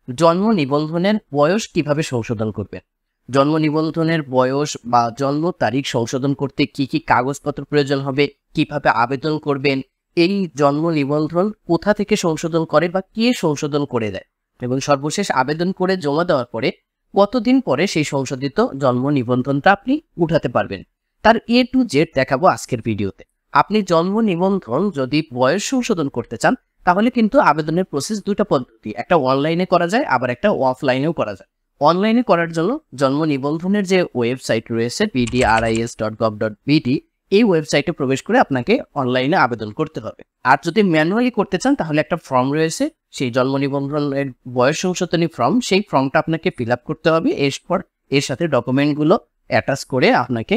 জন্ম নিবন্ধনের বয়স কিভাবে সংশোধন করবেন। জন্ম নিবন্ধনের বয়স বা জন্ম তারিখ সংশোধন করতে কি কি কাগজপত্র প্রয়োজন হবে, কিভাবে আবেদন করবেন, এই জন্ম নিবন্ধন কোথা থেকে সংশোধন করে বা কে সংশোধন করে দেয়, এবং সর্বশেষ আবেদন করে জমা দেওয়ার পরে কতদিন পরে সেই সংশোধিত জন্ম নিবন্ধনটা আপনি উঠাতে পারবেন, তার A to Z দেখাবো আজকের ভিডিওতে। আপনি জন্ম নিবন্ধন যদি বয়স সংশোধন করতে চান তাহলে কিন্তু আবেদনের প্রসেস দুটো পদ্ধতি, একটা অনলাইনে করা যায় আবার একটা অফলাইনেও করা যায়। অনলাইনে করার জন্য জন্ম নিবন্ধনের যে ওয়েবসাইট রয়েছে pdris.gov.bd, এই ওয়েবসাইটে প্রবেশ করে আপনাকে অনলাইনে আবেদন করতে হবে। আর যদি ম্যানুয়ালি করতে চান তাহলে একটা ফর্ম রয়েছে, সেই জন্ম নিবন্ধনের বয়স সংশোধনী ফর্ম, সেই ফর্মটা আপনাকে ফিল আপ করতে হবে। এরপর এর সাথে ডকুমেন্টগুলো অ্যাটাচ করে আপনাকে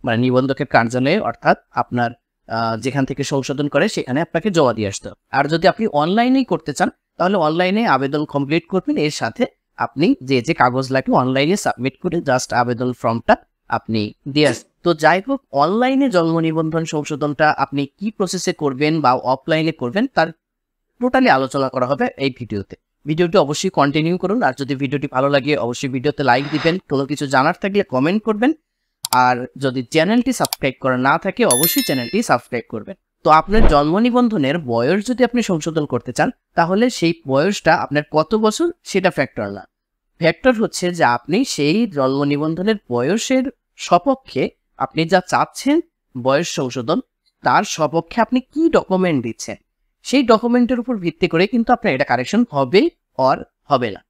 মানে নিবন্ধকের কার্যালয়ে অর্থাৎ আপনার যেখান থেকে সংশোধন করে সেখানে আপনাকে জমা দিয়ে আসতে হবে। আর যদি আপনি অনলাইনেই করতে চান তাহলে অনলাইনে আবেদন কমপ্লিট করবেন, এর সাথে আপনি যে যে কাগজ লাগে অনলাইনে সাবমিট করে জাস্ট আবেদন ফর্মটা আপনি দিয়ে আসবেন। তো যাই হোক, অনলাইনে জন্ম নিবন্ধন সংশোধনটা আপনি কি প্রসেসে করবেন বা অফলাইনে করবেন তার টোটালি আলোচনা করা হবে এই ভিডিওতে। ভিডিওটি অবশ্যই কন্টিনিউ করুন, আর যদি ভিডিওটি ভালো লাগে অবশ্যই ভিডিওতে লাইক দিবেন, কোনো কিছু জানার থাকলে কমেন্ট করবেন, আর যদি চ্যানেলটি সাবস্ক্রাইব করা না থাকে অবশ্যই চ্যানেলটি সাবস্ক্রাইব করবেন। তো আপনার জন্ম নিবন্ধনের বয়স যদি আপনি সংশোধন করতে চান তাহলে সেই বয়সটা আপনার কত বছর সেটা ফ্যাক্টর না, ফ্যাক্টর হচ্ছে যে আপনি সেই জন্ম নিবন্ধনের বয়সের সপক্ষে আপনি যা চাচ্ছেন বয়স সংশোধন, তার সপক্ষে আপনি কি ডকুমেন্ট দিচ্ছেন, সেই ডকুমেন্টের উপর ভিত্তি করে কিন্তু আপনার এটা কারেকশন হবে অর হবে না।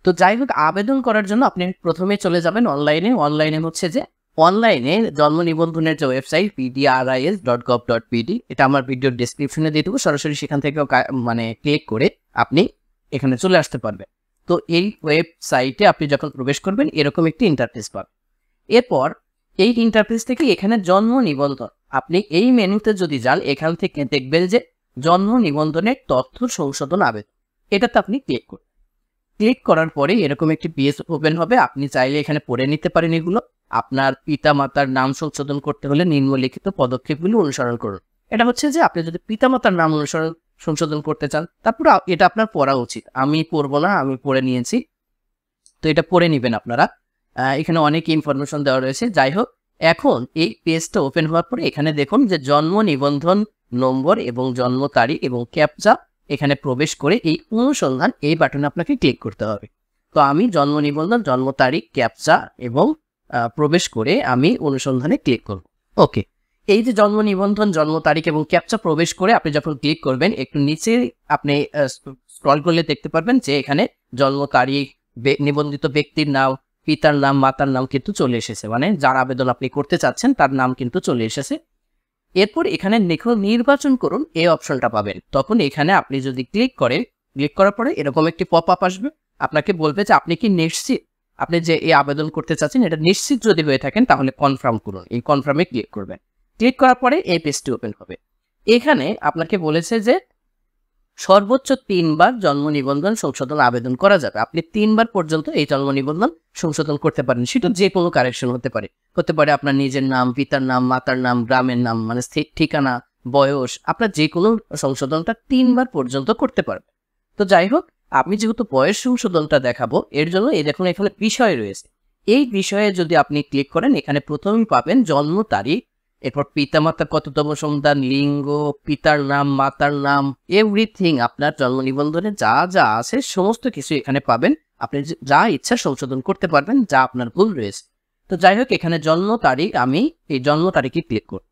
তো যাই হোক, আবেদন করার জন্য আপনি প্রথমে চলে যাবেন অনলাইনে। অনলাইনে হচ্ছে যে অনলাইনে জন্ম নিবন্ধনের যে ওয়েবসাইট pdris.gov.bd, এটা আমার ভিডিওর ডেসক্রিপশনে দিয়ে দেবো, সরাসরি সেখান থেকে মানে ক্লিক করে আপনি এখানে চলে আসতে পারবেন। তো এই ওয়েবসাইটে আপনি যখন প্রবেশ করবেন এরকম একটি ইন্টারফেস পাবেন। এরপর এই ইন্টারফেস থেকে এখানে জন্ম নিবন্ধন, আপনি এই মেনুতে যদি যান এখান থেকে দেখবেন যে জন্ম নিবন্ধনের তথ্য সংশোধন আবেদন, এটাতে আপনি ক্লিক করুন। ক্লিক করার পরে এরকম একটি পেজ ওপেন হবে, আপনি চাইলে এখানে পড়ে নিতে পারেন এগুলো। আপনার পিতা মাতার নাম সংশোধন করতে হলে নিম্নলিখিত পদক্ষেপগুলো অনুসরণ করুন। এটা হচ্ছে যে আপনি যদি পিতা মাতার নাম সংশোধন করতে চান তারপর এটা আপনার পড়া উচিত, আমি পড়বো না, আমি পড়ে নিয়েছি, তো এটা পড়ে নেবেন আপনারা। এখানে অনেক ইনফরমেশন দেওয়া রয়েছে। যাই হোক, এখন এই পেজটা ওপেন হওয়ার পরে এখানে দেখুন যে জন্ম নিবন্ধন নম্বর এবং জন্ম তারিখ এবং ক্যাপচা, এখানে প্রবেশ করে এই অনুসন্ধান এই বাটনে আপনাকে ক্লিক করতে হবে। তো আমি জন্ম নিবন্ধন, জন্ম তারিখ, ক্যাপচা এবং প্রবেশ করে আমি অনুসন্ধানে ক্লিক করব। ওকে, এই যে জন্ম নিবন্ধন, জন্ম তারিখ এবং ক্যাপচা প্রবেশ করে আপনি যখন ক্লিক করবেন একটু নিচে আপনি স্ক্রল করলে দেখতে পারবেন যে এখানে জন্ম তারিখ, নিবন্ধিত ব্যক্তির নাম, পিতার নাম, মাতার নাম কিন্তু চলে এসেছে, মানে যার আবেদন আপনি করতে চাচ্ছেন তার নাম কিন্তু চলে এসেছে। এরপর এখানে নির্বাচন করুন এই অপশনটা পাবেন। তখন এখানে আপনি যদি ক্লিক করার পরে এরকম একটি পপ আপ আসবে, আপনাকে বলবে যে আপনি কি নিশ্চিত আপনি যে এই আবেদন করতে চাচ্ছেন এটা নিশ্চিত যদি হয়ে থাকেন তাহলে কনফার্ম করুন। এই কনফার্মে ক্লিক করবেন। ক্লিক করার পরে এই পেজটি ওপেন হবে। এখানে আপনাকে বলেছে যে সর্বোচ্চ 3 বার জন্ম নিবন্ধন সংশোধন আবেদন করা যাবে। আপনি 3 বার পর্যন্ত এই জন্ম নিবন্ধন সংশোধন করতে পারেন, সেটা যে কোনো কারেকশন হতে পারে আপনার নিজের নাম, পিতার নাম, মাতার নাম, গ্রামের নাম, মানে ঠিকানা, বয়স, আপনার যে কোনো সংশোধনটা 3 বার পর্যন্ত করতে পারবেন। তো যাই হোক, আমি যেহেতু বয়স সংশোধনটা দেখাবো এর জন্য এই দেখুন এখানে বিষয় রয়েছে। এই বিষয়ে যদি আপনি ক্লিক করেন এখানে প্রথমেই পাবেন জন্ম তারিখ, এরপর পিতামাতার কততম সন্তান, লিঙ্গ, পিতার নাম, মাতার নাম, এভরিথিং আপনার জন্ম নিবন্ধনে যা যা আছে সমস্ত কিছু এখানে পাবেন। আপনি যা ইচ্ছা সংশোধন করতে পারবেন যা আপনার ভুল রয়েছে। তো যাই হোক, এখানে জন্ম তারিখ, আমি এই জন্ম তারিখে ক্লিক করব।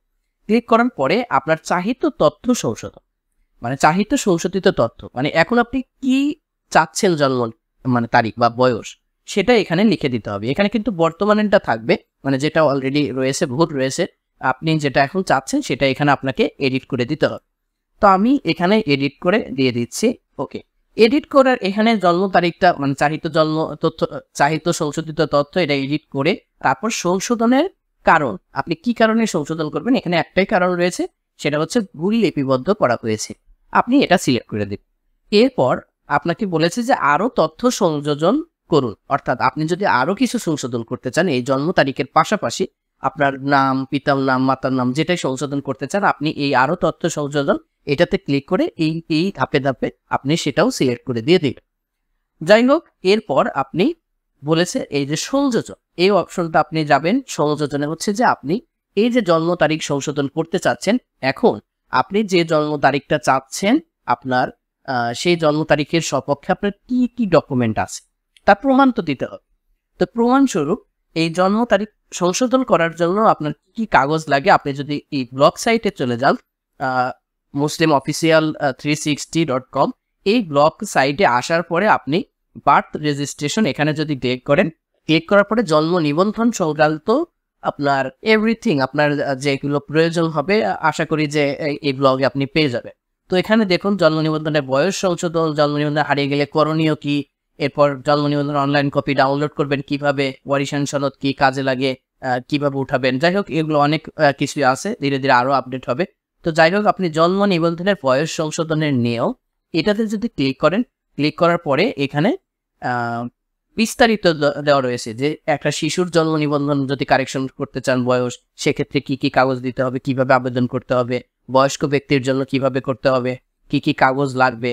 ক্লিক করার পরে আপনার চাহিত তথ্য সংশোধন, মানে চাহিত সংশোধিত তথ্য, মানে এখন আপনি কি চাচ্ছেন জন্ম মানে তারিখ বা বয়স সেটা এখানে লিখে দিতে হবে। এখানে কিন্তু বর্তমানেরটা থাকবে, মানে যেটা অলরেডি রয়েছে, ভুল রয়েছে, আপনি যেটা এখন চাচ্ছেন সেটা এখানে আপনাকে এডিট করে দিতে হবে। তো আমি এখানে এডিট করে দিয়ে দিচ্ছি। ওকে, এডিট করার এখানে জন্ম তারিখটা মানে চাহিত সংশোধিত তথ্য এটা এডিট করে তারপর সংশোধনের কারণ, আপনি কি কারণে সংশোধন করবেন, এখানে একটাই কারণ রয়েছে, সেটা হচ্ছে ভুল লিপিবদ্ধ করা হয়েছে, আপনি এটা সিলেক্ট করে দিন। এরপর আপনাকে বলেছে যে আরো তথ্য সংযোজন করুন, অর্থাৎ আপনি যদি আরো কিছু সংশোধন করতে চান এই জন্ম তারিখের পাশাপাশি আপনার নাম, পিতার নাম, মাতার নাম যেটাই সংশোধন করতে চান আপনি এই আরো তথ্য সংযোজন এটাতে ক্লিক করে এই ধাপে ধাপে আপনি সেটাও সিলেক্ট করে দিয়ে দিবেন। যাই হোক, এরপর আপনি বলেছে এই যে সংযোজন, এই অপশনটা আপনি যাবেন। সংযোজনে হচ্ছে যে আপনি এই যে জন্ম তারিখ সংশোধন করতে চাচ্ছেন, এখন আপনি যে জন্ম তারিখটা চাচ্ছেন আপনার সেই জন্ম তারিখের সপক্ষে আপনার কি কি ডকুমেন্ট আছে তার প্রমাণ তো দিতে হবে। তো প্রমাণস্বরূপ এই জন্ম তারিখ সংশোধন করার জন্য আপনার কি কি কাগজ লাগে, আপনি যদি এই ব্লগ সাইটে চলে যান muslimofficial360.com, এই ব্লগ সাইটে আসার পরে আপনি বার্থ রেজিস্ট্রেশন এখানে যদি ক্লিক করেন, ক্লিক করার পরে জন্ম নিবন্ধন সংক্রান্ত আপনার এভরিথিং আপনার যেগুলো প্রয়োজন হবে আশা করি যে এই ব্লগে আপনি পেয়ে যাবেন। তো এখানে দেখুন জন্ম নিবন্ধনের বয়স সংশোধন, জন্ম নিবন্ধন হারিয়ে গেলে করণীয় কি, এরপর জন্ম নিবন্ধন অনলাইন কপি ডাউনলোড করবেন কিভাবে, ওয়ারিশান সনদ কি কাজে লাগে, কিভাবে উঠাবেন, যাই হোক এগুলো অনেক কিছু আছে, ধীরে ধীরে আরো আপডেট হবে। তো যাই হোক, আপনি জন্ম নিবন্ধনের বয়স সংশোধনের নিয়েও এটাতে যদি ক্লিক করেন, ক্লিক করার পরে এখানে বিস্তারিত দেওয়া রয়েছে যে একটা শিশুর জন্ম নিবন্ধন যদি কারেকশন করতে চান বয়স, সেক্ষেত্রে কি কি কাগজ দিতে হবে, কিভাবে আবেদন করতে হবে, বয়স্ক ব্যক্তির জন্য কিভাবে করতে হবে, কি কি কাগজ লাগবে,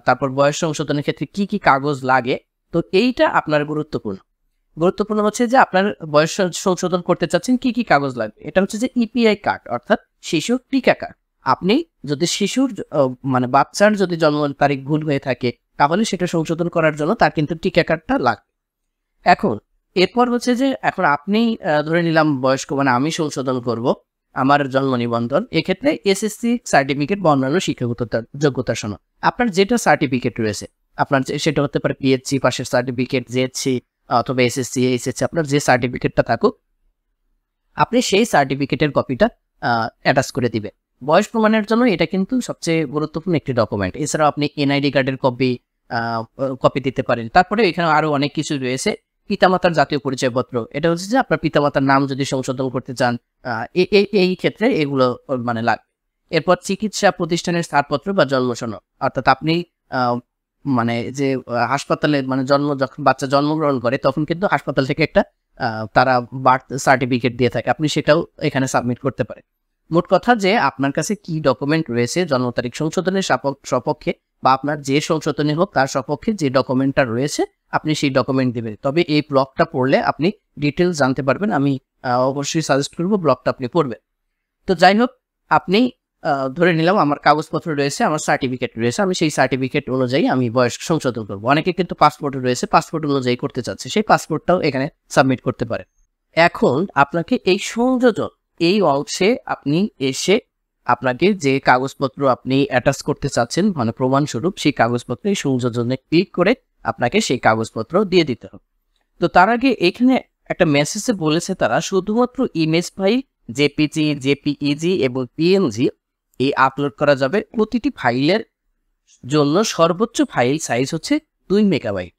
তারপর বয়স সংশোধনের ক্ষেত্রে কি কি কাগজ লাগে। তো এইটা আপনার গুরুত্বপূর্ণ হচ্ছে যে আপনার বয়স সংশোধন করতে চাচ্ছেন কি কি কাগজ লাগবে। এটা হচ্ছে যে ইপিআই কার্ড অর্থাৎ শিশুর টিকা কার্ড। আপনি যদি শিশুর মানে বাচ্চার যদি জন্ম তারিখ ভুল হয়ে থাকে তাহলে সেটা সংশোধন করার জন্য তার কিন্তু টিকা কার্ডটা লাগবে। এখন এরপর হচ্ছে যে এখন আপনি ধরে নিলাম বয়স্ক, মানে আমি সংশোধন করব আমার জন্ম নিবন্ধন, এক্ষেত্রে এসএসসি সার্টিফিকেট বা অন্যান্য শিক্ষাগত যোগ্যতা সনদ, আপনার যেটা সার্টিফিকেট রয়েছে আপনার সেটা হতে পারে পিএইচসি পাশের সার্টিফিকেট, জেএসসি অথবা এসএসসি, এইচএসসি, আপনার যে সার্টিফিকেটটা থাকুক আপনি সেই সার্টিফিকেটের কপিটা অ্যাটাচ করে দিবেন। বয়স প্রমাণের জন্য এটা কিন্তু সবচেয়ে গুরুত্বপূর্ণ একটি ডকুমেন্ট। এছাড়াও আপনি এনআইডি কার্ডের কপি দিতে পারেন। তারপরে এখানে আরো অনেক কিছু রয়েছে। পিতামাতার জাতীয় পরিচয়পত্র, এটা হচ্ছে যে আপনার পিতামাতার নাম যদি সংশোধন করতে চান এই ক্ষেত্রে এগুলো মানে লাগবে। এরপর চিকিৎসা প্রতিষ্ঠানের ছাড়পত্র বা জন্ম সনদ, অর্থাৎ আপনি মানে যে হাসপাতালে মানে যখন বাচ্চা জন্মগ্রহণ করে তখন কিন্তু হাসপাতাল থেকে একটা তারা বার্থ সার্টিফিকেট দিয়ে থাকে, আপনি সেটাও এখানে সাবমিট করতে পারেন। মোট কথা যে আপনার কাছে কি ডকুমেন্ট রয়েছে জন্ম তারিখ সংশোধনের সপক্ষে বা আপনার যে সংশোধনী হোক তার সপক্ষে যে ডকুমেন্টটা রয়েছে আপনি সেই ডকুমেন্ট দেবেন। তবে এই ব্লগটা পড়লে আপনি ডিটেলস জানতে পারবেন। আমি অবশ্যই সাজেস্ট করবো ব্লগটা আপনি পড়বেন। তো যাই হোক, আপনি ধরে নিলাম আমার কাগজপত্র রয়েছে, আমার সার্টিফিকেট রয়েছে, আমি সেই সার্টিফিকেট অনুযায়ী আমি বয়স সংশোধন করবো। অনেকে কিন্তু পাসপোর্ট রয়েছে, পাসপোর্ট অনুযায়ী করতে চাচ্ছে, সেই পাসপোর্টটাও এখানে সাবমিট করতে পারেন। এখন আপনাকে এই সংযোজন এই অংশে আপনি এসে আপনাকে যে কাগজপত্র আপনি অ্যাটাচ করতে চাচ্ছেন মানে প্রমাণস্বরূপ সেই কাগজপত্র এই সংযোজনে ক্লিক করে আপনাকে সেই কাগজপত্র দিয়ে দিতে হবে। তো তার আগে এখানে একটা মেসেজে বলেছে তারা শুধুমাত্র ইমেজ ফাইল, জেপিজি, জেপিইজি এবং পিএনজি এই আপলোড করা যাবে। প্রতিটি ফাইলের জন্য সর্বোচ্চ ফাইল সাইজ হচ্ছে 2 মেগাবাইট।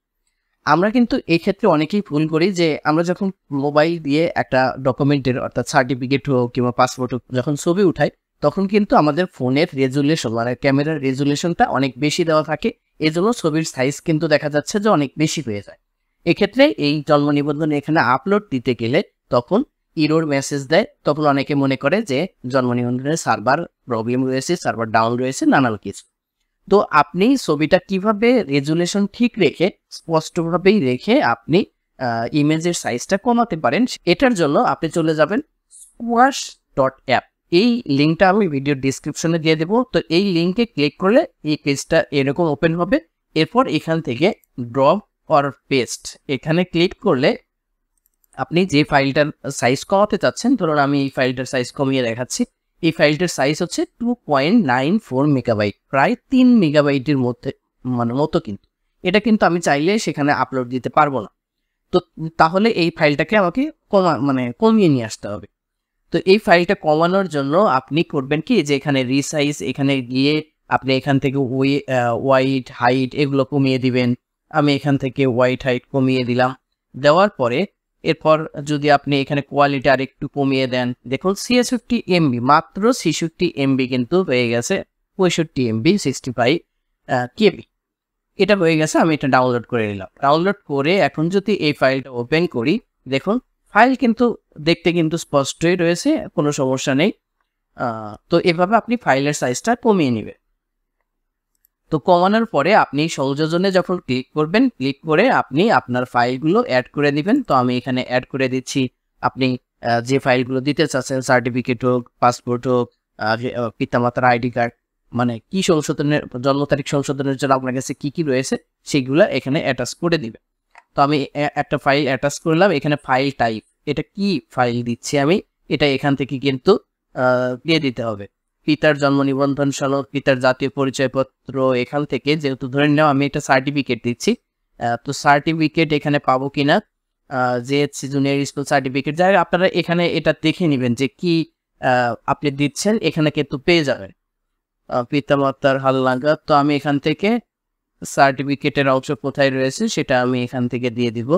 আমরা কিন্তু এই ক্ষেত্রে অনেকেই ভুল করি যে আমরা যখন মোবাইল দিয়ে একটা ডকুমেন্টের অর্থাৎ সার্টিফিকেট হোক কিংবা পাসপোর্ট হোক যখন ছবি উঠাই তখন কিন্তু আমাদের ফোনের রেজুলেশন মানে ক্যামেরার রেজুলেশনটা অনেক বেশি দেওয়া থাকে, এজন্য ছবির সাইজ কিন্তু দেখা যাচ্ছে যে অনেক বেশি হয়ে যায়। এক্ষেত্রে এই জন্ম নিবন্ধন এখানে আপলোড দিতে গেলে তখন ইরোর মেসেজ দেয়, তখন অনেকে মনে করে যে জন্ম নিবন্ধনের সার্ভার প্রবলেম রয়েছে, সার্ভার ডাউন রয়েছে, নানান কিছু। তো আপনি ছবিটা কিভাবে রেজুলেশন ঠিক রেখে স্পষ্টভাবেই রেখে আপনি ইমেজের সাইজটা কমাতে পারেন এটার জন্য আপনি চলে যাবেন squash.app। এই লিঙ্কটা আমি ভিডিও ডিসক্রিপশনে দিয়ে দেবো। তো এই লিঙ্কে ক্লিক করলে এই পেজটা এরকম ওপেন হবে। এরপর এখান থেকে ড্রপ অর পেস্ট এখানে ক্লিক করলে আপনি যে ফাইলটার সাইজ কমাতে চাচ্ছেন, ধরুন আমি এই ফাইলটার সাইজ কমিয়ে দেখাচ্ছি। এই ফাইলটার সাইজ হচ্ছে 2.94 মেগাবাইট, প্রায় 3 মেগাবাইটের মতো। কিন্তু এটা কিন্তু আমি চাইলে সেখানে আপলোড দিতে পারবো না। তো তাহলে এই ফাইলটাকে আমাকে কমিয়ে নিয়ে আসতে হবে। তো এই ফাইলটা কমানোর জন্য আপনি করবেন কি যে এখানে রিসাইজ এখানে গিয়ে আপনি এখান থেকে ওয়াইড হাইট এগুলো কমিয়ে দিবেন। আমি এখান থেকে ওয়াইড হাইট কমিয়ে দিলাম। দেওয়ার পরে এরপর যদি আপনি এখানে কোয়ালিটি আর একটু কমিয়ে দেন, দেখুন 66 MB, মাত্র 66 MB কিন্তু হয়ে গেছে 65 MB 65 KB এটা হয়ে গেছে। আমি এটা ডাউনলোড করে নিলাম। ডাউনলোড করে এখন যদি এই ফাইলটা ওপেন করি, দেখুন ফাইল কিন্তু দেখতে কিন্তু স্পষ্টই রয়েছে, কোনো সমস্যা নেই। তো এভাবে আপনি ফাইলের সাইজটা কমিয়ে নেবেন। তো তো কমানোর পরে আপনি সংযোজনে যখন ক্লিক করবেন, ক্লিক করে আপনি আপনার ফাইলগুলো অ্যাড করে দিবেন। তো আমি এখানে অ্যাড করে দিচ্ছি। আপনি যে ফাইলগুলো দিতে চাচ্ছেন, সার্টিফিকেট হোক, পাসপোর্ট হোক, পিতামাতার আইডি কার্ড, মানে কি সংশোধনের, জন্ম তারিখ সংশোধনের জন্য আপনার কাছে কি রয়েছে সেগুলো এখানে অ্যাটাচ করে দিবেন। তো আমি একটা ফাইল অ্যাটাচ করলাম। এখানে ফাইল টাইপ, এটা কি ফাইল দিচ্ছি আমি, এটা এখান থেকে কিন্তু দিয়ে দিতে হবে। পিতার জন্ম নিবন্ধন সনদ, পিতার জাতীয় পরিচয়পত্র, এখান থেকে যেহেতু ধরে নাও আমি এটা সার্টিফিকেট দিচ্ছি, তো সার্টিফিকেট এখানে পাবো কিনা, জেএসসি জুনিয়র স্কুল সার্টিফিকেট, যাই আপনারা এখানে এটা দেখে নেবেন যে কি আপনি দিচ্ছেন, এখানে কিন্তু পেয়ে যাবেন। পিতামাতার হালনাগা, তো আমি এখান থেকে সার্টিফিকেটের অংশ কোথায় রয়েছে সেটা আমি এখান থেকে দিয়ে দিব,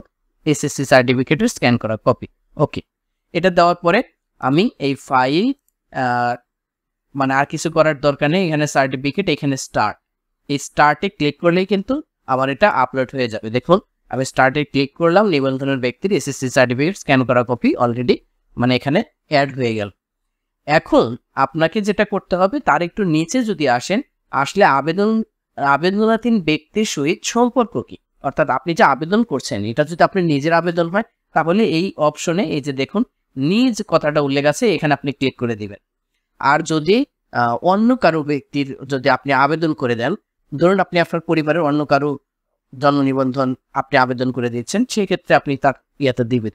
এসএসসি সার্টিফিকেটের স্ক্যান করা কপি। ওকে, এটা দেওয়ার পরে আমি এই ফাইল, মানে আর কিছু করার দরকার নেই, এখানে সার্টিফিকেট, এখানে স্টার্ট, এই স্টার্টে ক্লিক করলেই কিন্তু আমার এটা আপলোড হয়ে যাবে। দেখুন আমি স্টার্টে ক্লিক করলাম, নিবন্ধনের ব্যক্তির এসএসসি সার্টিফিকেট স্ক্যান করা কপি অলরেডি মানে এখানে অ্যাড হয়ে গেল। এখন আপনাকে যেটা করতে হবে, তার একটু নিচে যদি আসেন, আসলে আবেদনাধীন ব্যক্তির সহিত সম্পর্ক কি, অর্থাৎ আপনি যে আবেদন করছেন এটা যদি আপনি নিজের আবেদন হয় তাহলে এই অপশনে এই যে দেখুন নিজ কথাটা উল্লেখ আছে, এখানে আপনি ক্লিক করে দিবেন। আর যদি অন্য কারো ব্যক্তির যদি আপনি আবেদন করে দেন, ধরুন আপনি আপনার পরিবারের অন্য কারো জন্ম নিবন্ধন আপনি আবেদন করে দিচ্ছেন, সেক্ষেত্রে আপনি তার ইয়াতে দিবেন,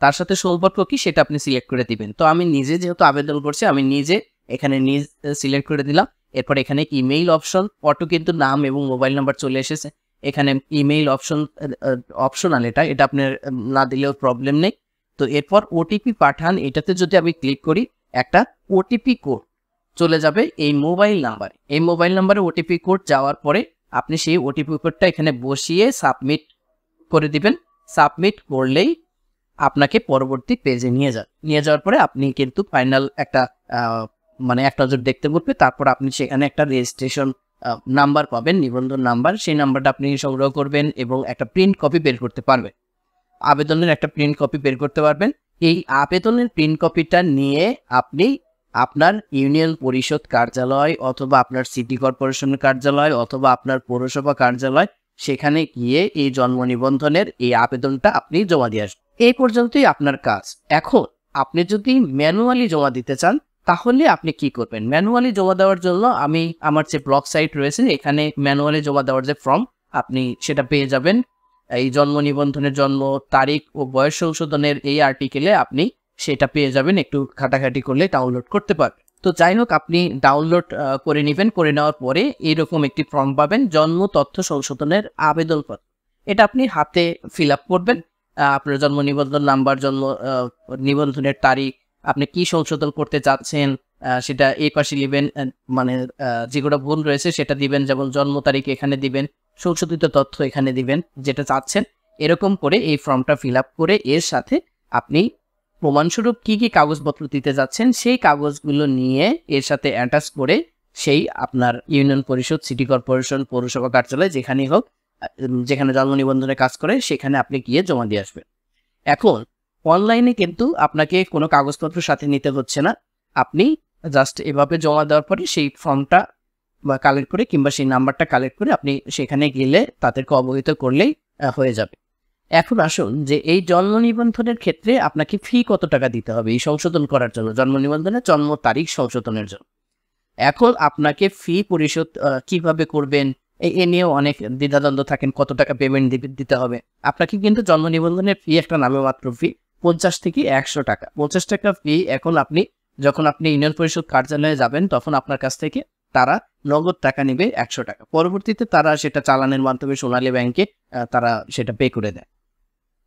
তার সাথে সম্পর্ক কি সেটা আপনি সিলেক্ট করে দিবেন। তো আমি নিজে যেহেতু আবেদন করছি, আমি নিজে এখানে নিজ সিলেক্ট করে দিলাম। এরপর এখানে ইমেইল অপশন, অটো কিন্তু নাম এবং মোবাইল নাম্বার চলে এসেছে। এখানে ইমেইল অপশনাল, এটা আপনার না দিলেও প্রবলেম নেই। তো এরপর ওটিপি পাঠান, এটাতে যদি আমি ক্লিক করি একটা ওটিপি কোড চলে যাবে এই মোবাইল নাম্বারে। এই মোবাইল নাম্বারে ওটিপি কোড যাওয়ার পরে আপনি সেই ওটিপি কোডটা এখানে বসিয়ে সাবমিট করে দিবেন। সাবমিট করলেই আপনাকে পরবর্তী পেজে নিয়ে যাওয়ার পরে আপনি কিন্তু ফাইনাল একটা মানে এক নজর দেখতে বলবে। তারপর আপনি সেখানে একটা রেজিস্ট্রেশন নাম্বার পাবেন, নিবন্ধন নাম্বার, সেই নাম্বারটা আপনি সংগ্রহ করবেন এবং একটা প্রিন্ট কপি বের করতে পারবেন, আবেদনের একটা প্রিন্ট কপি বের করতে পারবেন। এই আবেদনের প্রিন্ট কপিটা নিয়ে আপনি আপনার ইউনিয়ন পরিষদ কার্যালয় অথবা আপনার সিটি কর্পোরেশনের কার্যালয় অথবা আপনার পৌরসভা কার্যালয়, সেখানে গিয়ে এই জন্ম নিবন্ধনের এই আবেদনটা আপনি জমা দিয়ে আসবেন। এই পর্যন্তই আপনার কাজ। এখন আপনি যদি ম্যানুয়ালি জমা দিতে চান তাহলে আপনি কি করবেন? ম্যানুয়ালি জমা দেওয়ার জন্য আমি আমার যে ব্লগ সাইট রয়েছে এখানে ম্যানুয়ালি জমা দেওয়ার যে ফর্ম আপনি সেটা পেয়ে যাবেন। এই জন্ম নিবন্ধনের জন্ম তারিখ ও বয়স সংশোধনের এই আর্টিকেলে আপনি সেটা পেয়ে যাবেন, একটু ঘাটাঘাটি করলে ডাউনলোড করতে পারবেন। তো যাই হোক, আপনি ডাউনলোড করে নেবেন। করে নেওয়ার পরে এইরকম একটি ফর্ম পাবেন, জন্ম তথ্য সংশোধনের আবেদনপত্র। এটা আপনি হাতে ফিল আপ করবেন। আপনার জন্ম নিবন্ধন নাম্বার, জন্ম নিবন্ধনের তারিখ, আপনি কি সংশোধন করতে চাচ্ছেন সেটা এই পাশে দিবেন, মানে যেগুলো ভুল রয়েছে সেটা দিবেন, যেমন জন্ম তারিখ এখানে দিবেন, সংশোধিত তথ্য এখানে দিবেন যেটা চাচ্ছেন। এরকম করে এই ফর্মটা ফিল আপ করে এর সাথে আপনি প্রমাণস্বরূপ কি কি কাগজপত্র দিতে যাচ্ছেন সেই কাগজগুলো নিয়ে এর সাথে অ্যাটাচ করে সেই আপনার ইউনিয়ন পরিষদ, সিটি কর্পোরেশন, পৌরসভা কার্যালয় যেখানেই হোক, যেখানে জন্ম নিবন্ধনে কাজ করে সেখানে আপনি গিয়ে জমা দিয়ে আসবেন। এখন অনলাইনে কিন্তু আপনাকে কোনো কাগজপত্র সাথে নিতে হচ্ছে না, আপনি জাস্ট এভাবে জমা দেওয়ার পরে সেই ফর্মটা কালেক্ট করে কিংবা সেই নাম্বারটা কালেক্ট করে আপনি সেখানে গেলে তাদেরকে অবহিত করলেই হয়ে যাবে। এখন আসুন যে এই জন্ম নিবন্ধনের ক্ষেত্রে আপনাকে ফি কত টাকা দিতে হবে এই সংশোধন করার জন্য, জন্ম নিবন্ধনের জন্ম তারিখ সংশোধনের জন্য। এখন আপনাকে ফি পরিশোধ কিভাবে করবেন এ নিয়েও অনেক দ্বিধাদ্বন্দ্ব থাকেন, কত টাকা পেমেন্ট দিতে হবে। আপনাকে কিন্তু জন্ম নিবন্ধনের ফি একটা নামমাত্র ফি 50 থেকে 100 টাকা। 50 টাকা ফি এখন আপনি যখন আপনি ইউনিয়ন পরিষদ কার্যালয়ে যাবেন তখন আপনার কাছ থেকে তারা নগদ টাকা নেবে 100 টাকা। পরবর্তীতে তারা সেটা চালানের মাধ্যমে সোনালী ব্যাংকে তারা সেটা পে করে দেয়।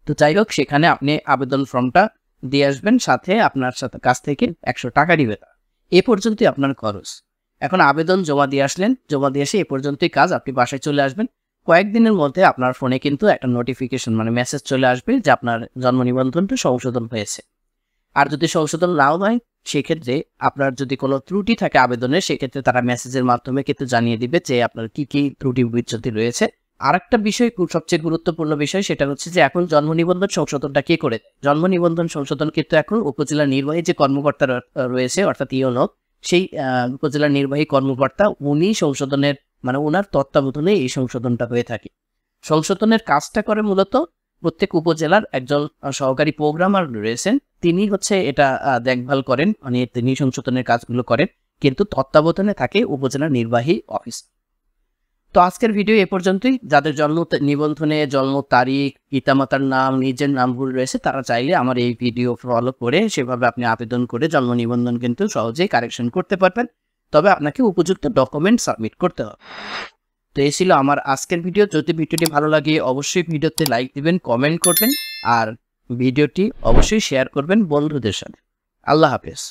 তো যাই হোক, সেখানে আপনি আবেদন ফর্মটা দিয়ে আসবেন, সাথে আপনার সাথে কাছ থেকে 100 টাকা দিবে তারা। এ পর্যন্তই আপনার খরচ। এখন আবেদন জমা দিয়ে আসলেন, জমা দিয়ে এসে এ পর্যন্তই কাজ, আপনি বাসায় চলে আসবেন। কয়েকদিনের মধ্যে আপনার ফোনে কিন্তু একটা নোটিফিকেশন মানে মেসেজ চলে আসবে যে আপনার জন্ম নিবন্ধনটা সংশোধন হয়েছে। আর যদি সংশোধন নাও হয় সেক্ষেত্রে আপনার যদি কোনো ত্রুটি থাকে আবেদনে, সেক্ষেত্রে তারা মেসেজের মাধ্যমে কিন্তু জানিয়ে দিবে যে আপনার কি কি ত্রুটি বিচ্যুতি রয়েছে। আর একটা বিষয়, সবচেয়ে গুরুত্বপূর্ণ বিষয়, সেটা হচ্ছে যে এখন জন্ম নিবন্ধন সংশোধনটা কে করে? জন্ম নিবন্ধন সংশোধন কিন্তু এখন উপজেলা নির্বাহী যে কর্মকর্তা রয়েছে অর্থাৎ ইউনো, সেই উপজেলা নির্বাহী কর্মকর্তা উনি সংশোধনের মানে ওনার তত্ত্বাবধানে এই সংশোধনটা হয়ে থাকে। সংশোধনের কাজটা করে মূলত প্রত্যেক উপজেলার একজন সহকারী প্রোগ্রামার রয়েছেন, তিনি হচ্ছে এটা দেখভাল করেন, মানে তিনি সংশোধনের কাজগুলো করেন, কিন্তু তত্ত্বাবধানে থাকে উপজেলার নির্বাহী অফিস। তো আজকের ভিডিও এ পর্যন্তই। যাদের জন্ম নিবন্ধনে জন্ম তারিখ, পিতামাতার নাম, নিজের নাম ভুল রয়েছে, তারা চাইলে আমার এই ভিডিও ফলো করে সেভাবে আপনি আবেদন করে জন্ম নিবন্ধন কিন্তু সহজেই কারেকশন করতে পারবেন। তবে আপনাকে উপযুক্ত ডকুমেন্ট সাবমিট করতে হবে। তো এই ছিল আমার আজকের ভিডিও। যদি ভিডিওটি ভালো লাগে অবশ্যই ভিডিওতে লাইক দিবেন, কমেন্ট করবেন, আর ভিডিওটি অবশ্যই শেয়ার করবেন বন্ধুদের সাথে। আল্লাহ হাফেজ।